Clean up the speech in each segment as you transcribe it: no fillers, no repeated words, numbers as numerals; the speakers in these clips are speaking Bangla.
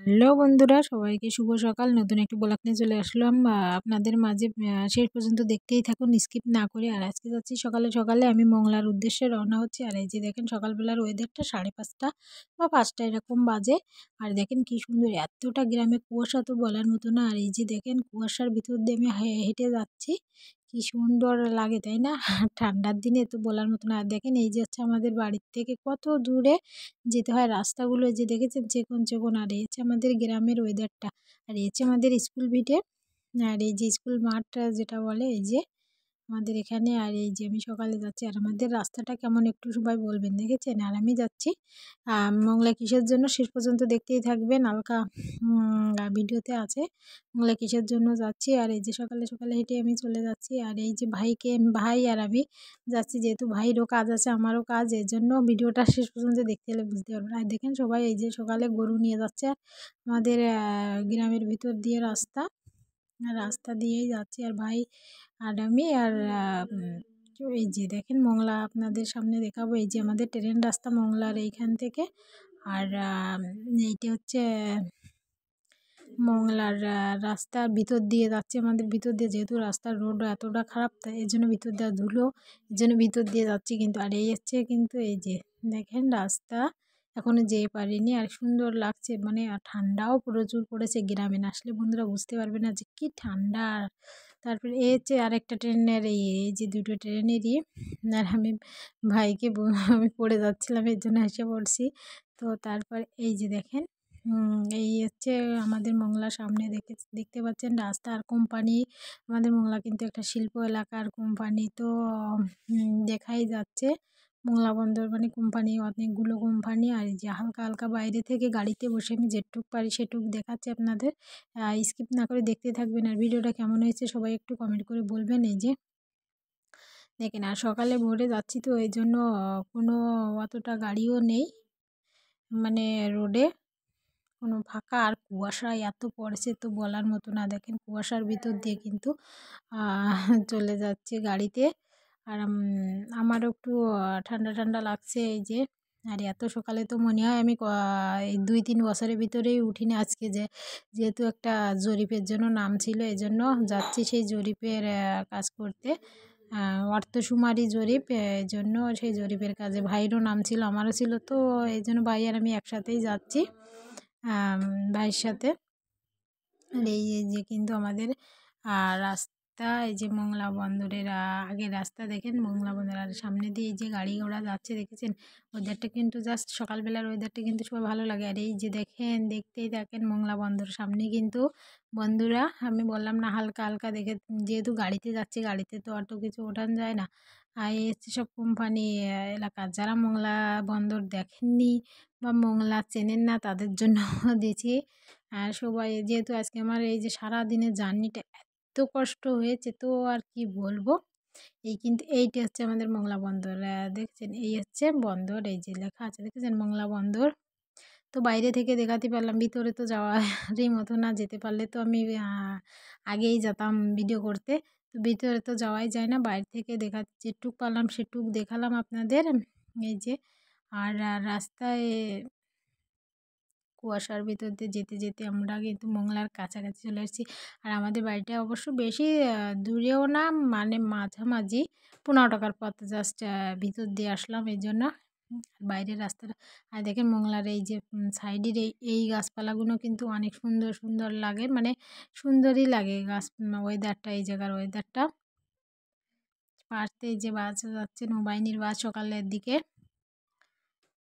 হ্যালো বন্ধুরা, সবাইকে শুভ সকাল। নতুন একটি ব্লগ নিয়ে চলে আসলাম আপনাদের মাঝে। শেষ পর্যন্ত দেখতেই থাকুন, স্কিপ না করে। আর আজকে যাচ্ছি সকালে সকালে, আমি মংলার উদ্দেশ্যে রওনা হচ্ছি। আর এই যে দেখেন সকালবেলার ওয়েদারটা 5:30 বা 5টা এরকম বাজে। আর দেখেন কি সুন্দর, এতটা গ্রামে কুয়াশা তো বলার মতো না। আর এই যে দেখেন কুয়াশার ভিতর দিয়ে আমি হেঁটে যাচ্ছি, কি সুন্দর লাগে তাই না? ঠান্ডার দিনে তো বলার মতো না। আর দেখেন এই যে হচ্ছে আমাদের বাড়ির থেকে কত দূরে যেতে হয়, রাস্তাগুলো যে দেখেছেন চেকন চেকন। আর এই হচ্ছে আমাদের গ্রামের ওয়েদারটা। আর এই হচ্ছে আমাদের স্কুল ভিটে, আর এই যে স্কুল মাঠটা যেটা বলে, এই যে আমাদের এখানে। আর এই যে আমি সকালে যাচ্ছি, আর আমাদের রাস্তাটা কেমন একটু সবাই বলবেন, দেখেছেন? আর আমি যাচ্ছি মংলা কিসের জন্য, শেষ পর্যন্ত দেখতেই থাকবেন। হালকা ভিডিওতে আছে মংলা কিসের জন্য যাচ্ছি। আর এই যে সকালে সকালে হেঁটে আমি চলে যাচ্ছি। আর এই যে ভাই আর আমি যাচ্ছি, যেহেতু ভাইয়েরও কাজ আছে আমারও কাজ, এর জন্য ভিডিওটা শেষ পর্যন্ত দেখতে হলে বুঝতে পারবেন। আর দেখেন সবাই এই যে সকালে গরু নিয়ে যাচ্ছে আমাদের গ্রামের ভিতর দিয়ে রাস্তা দিয়েই যাচ্ছি। আর ভাই আর আমি আর এই যে দেখেন মংলা আপনাদের সামনে দেখাবো। এই যে আমাদের ট্রেন রাস্তা মংলার এইখান থেকে। আর এইটা হচ্ছে মংলার রাস্তার ভিতর দিয়ে যাচ্ছে, আমাদের ভিতর দিয়ে, যেহেতু রাস্তার রোড এতটা খারাপ, তাই এই জন্য ভিতর দিয়ে ধুলো, এই জন্য ভিতর দিয়ে যাচ্ছি। কিন্তু আর এই হচ্ছে কিন্তু এই যে দেখেন রাস্তা এখনো যেতে পারিনি। আর সুন্দর লাগছে, মানে ঠান্ডাও প্রচুর পড়েছে। গ্রামে না আসলে বন্ধুরা বুঝতে পারবে না যে কি ঠান্ডা। তারপরে এই হচ্ছে আরেকটা ট্রেনের, এই যে দুটো ট্রেনেরই। আর আমি ভাইকে আমি পড়ে যাচ্ছিলাম, এর জন্য হেসে পড়ছি। তো তারপর এই যে দেখেন এই হচ্ছে আমাদের মংলার সামনে দেখতে পাচ্ছেন রাস্তা আর কোম্পানি। আমাদের মংলা কিন্তু একটা শিল্প এলাকার কোম্পানি, তো দেখাই যাচ্ছে মংলা বন্দর মানে কোম্পানি, অনেকগুলো কোম্পানি। আর এই যে হালকা হালকা বাইরে থেকে গাড়িতে বসে আমি যেটুক পারি সেটুক দেখাচ্ছি আপনাদের। স্কিপ না করে দেখতে থাকবেন। আর ভিডিওটা কেমন হয়েছে সবাই একটু কমেন্ট করে বলবেন। এই যে দেখেন, আর সকালে ভোরে যাচ্ছি তো এই জন্য কোনো অতটা গাড়িও নেই, মানে রোডে কোনো ফাঁকা। আর কুয়াশা এত পড়েছে তো বলার মতো না। দেখেন কুয়াশার ভিতর দিয়ে কিন্তু চলে যাচ্ছে গাড়িতে। আর আমারও একটু ঠান্ডা ঠান্ডা লাগছে এই যে। আর এত সকালে তো মনে হয় আমি এই 2-3 বছরের ভিতরেই উঠিনি। আজকে যেহেতু একটা জরিপের জন্য নাম ছিল, এই জন্য যাচ্ছি সেই জরিপের কাজ করতে। অর্থশুমারি জরিপ, এই জন্য সেই জরিপের কাজে ভাইয়েরও নাম ছিল, আমারও ছিল, তো এই জন্য ভাই আর আমি একসাথেই যাচ্ছি ভাইয়ের সাথে। আর এই যে কিন্তু আমাদের রাস্তা, এই যে মংলা বন্দরের আগের রাস্তা দেখেন, মংলা বন্দর। আর সামনে দিয়ে এই যে গাড়ি ঘোড়া যাচ্ছে দেখেছেন। ওয়েদারটা কিন্তু জাস্ট সকালবেলার ওয়েদারটা কিন্তু সবাই ভালো লাগে। আর এই যে দেখেন, দেখতেই দেখেন মংলা বন্দর সামনে কিন্তু বন্ধুরা, আমি বললাম না হালকা হালকা দেখে, যেহেতু গাড়িতে যাচ্ছি, গাড়িতে তো অত কিছু ওঠানো যায় না। আর এই হচ্ছে সব কোম্পানি এলাকা। যারা মংলা বন্দর দেখেননি বা মংলা চেনেন না তাদের জন্য দিয়েছি। আর সবাই, যেহেতু আজকে আমার এই যে সারাদিনের জার্নিটা এত কষ্ট হয়েছে, তো আর কি বলবো। কিন্তু এইটা হচ্ছে আমাদের মংলা বন্দর, দেখছেন এই হচ্ছে বন্দর, এই যে লেখা আছে দেখেছেন মংলা বন্দর। তো বাইরে থেকে দেখাতে পারলাম, ভিতরে তো যাওয়ারই মতো না। যেতে পারলে তো আমি আগেই যেতাম ভিডিও করতে। তো ভিতরে তো যাওয়াই যায় না, বাইরে থেকে যেটুক পারলাম সেটুক দেখালাম আপনাদের। এই যে আর রাস্তায় কুয়াশার ভিতর দিয়ে যেতে যেতে আমরা কিন্তু মংলার কাছাকাছি চলে এসেছি। আর আমাদের বাড়িটা অবশ্য বেশি দূরেও না, মানে মাঝামাঝি 15 টাকার পথ, জাস্ট ভিতর দিয়ে আসলাম এই জন্য। বাইরের রাস্তাটা, আর দেখেন মংলার এই যে সাইডের এই গাছপালাগুলো কিন্তু অনেক সুন্দর সুন্দর লাগে, মানে সুন্দরই লাগে ওয়েদারটা, এই জায়গার ওয়েদারটা। পাশে এই যে বাস যাচ্ছে, নৌবাহিনীর বাস সকালের দিকে।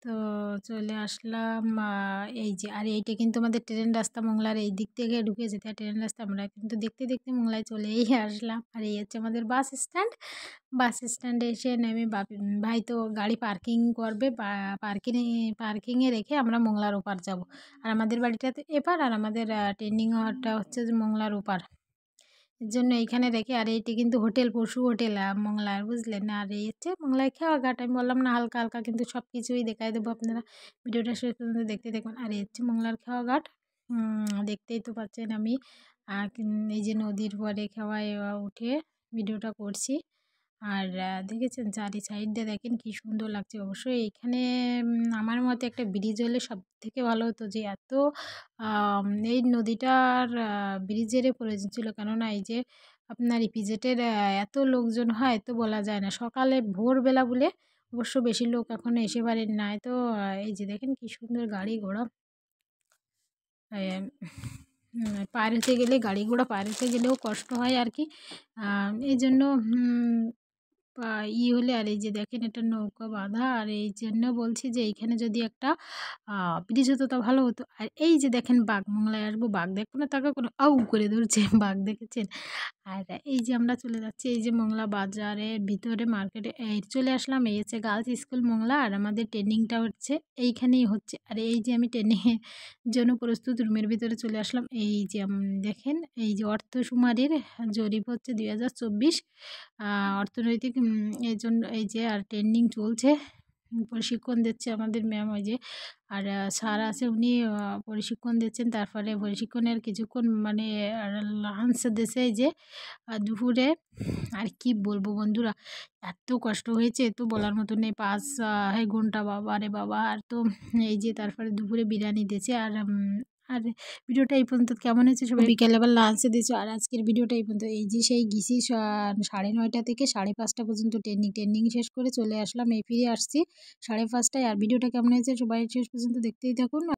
তো চলে আসলাম এই যে। আর এইটা কিন্তু আমাদের ট্রেন রাস্তা, মংলার এই দিক থেকে ঢুকে যেতে হয় ট্রেন রাস্তা। আমরা কিন্তু দেখতে দেখতে মংলায় চলেই আসলাম। আর এই হচ্ছে আমাদের বাস স্ট্যান্ড। বাস স্ট্যান্ডে এসে নেমে ভাই তো গাড়ি পার্কিং করবে, পার্কিংয়ে রেখে আমরা মংলার ওপার যাব। আর আমাদের বাড়িটা তো এপার, আর আমাদের ট্রেনিং হওয়ারটা হচ্ছে যে মংলার ওপার, এর জন্য এইখানে রেখে। আর এইটি কিন্তু হোটেল, পশু হোটেল মংলার, বুঝলেন। আর এই হচ্ছে মংলায় খাওয়া ঘাট, আমি বললাম না হালকা হালকা কিন্তু সব কিছুই দেখাই দেবো, আপনারা ভিডিওটা শেষ পর্যন্ত দেখতে দেখবেন। আর এই হচ্ছে মংলার খাওয়া ঘাট, দেখতেই তো পাচ্ছেন আমি এই যে নদীর পরে খাওয়ায় উঠে ভিডিওটা করছি। আর দেখেছেন চারি সাইডটা দেখেন কি সুন্দর লাগছে। অবশ্যই এখানে আমার মতে একটা ব্রিজ হলে সবথেকে ভালো হতো, যে এত এই নদীটার ব্রিজেরই প্রয়োজন ছিল। কেননা এই যে আপনার ইপিজেডের এত লোকজন হয় তো বলা যায় না। সকালে ভোরবেলা বলে অবশ্য বেশি লোক এখনো এসে পারেন নাই। তো এই যে দেখেন কি সুন্দর গাড়ি ঘোড়া পার হতে গেলে, গাড়ি ঘোড়া পার হতে গেলেও কষ্ট হয় আর কি। এই জন্য পা হলে, আর এই যে দেখেন এটা নৌকা বাঁধা, আর এই জন্য বলছি যে এইখানে যদি একটা ব্রিজ হতো তা ভালো হতো। আর এই যে দেখেন বাঘ, মোংলায় আসবো বাঘ দেখবো না তাকে কোনো আউ করে ধরছে বাঘ, দেখেছেন? আর এই যে আমরা চলে যাচ্ছি এই যে মোংলা বাজারের ভিতরে মার্কেটে এই চলে আসলাম। এই হচ্ছে গার্লস স্কুল মোংলা, আর আমাদের ট্রেনিংটা হচ্ছে এইখানেই হচ্ছে। আর এই যে আমি ট্রেনিংয়ের জন্য প্রস্তুত রুমের ভিতরে চলে আসলাম। এই যে দেখেন এই যে অর্থশুমারির জরিপ হচ্ছে 2024 অর্থনৈতিক, এই জন্য এই যে আর ট্রেনিং চলছে, প্রশিক্ষণ দিচ্ছে আমাদের ম্যাম। ওই যে আর স্যার আছে, উনি প্রশিক্ষণ দিচ্ছেন। তারপরে প্রশিক্ষণের কিছুক্ষণ মানে লাঞ্চ দিছে এই যে দুপুরে। আর কি বলবো বন্ধুরা, এত কষ্ট হয়েছে তো বলার মতো নেই। 5 ঘন্টা, বাবা রে বাবা। আর তো এই যে তারপরে দুপুরে বিরিয়ানি দিয়েছে। আর ভিডিওটা এই পর্যন্ত। কেমন হয়েছে সবাই? বিকেলে আবার লাঞ্চে দিয়েছো। আর আজকের ভিডিওটা এই পর্যন্ত। এই যে সেই গেছি 9:30 থেকে 5:30 পর্যন্ত ট্রেনিং শেষ করে চলে আসলাম। এই ফিরে আসছি 5:30টায়। আর ভিডিওটা কেমন হয়েছে সবাই শেষ পর্যন্ত দেখতেই থাকুন।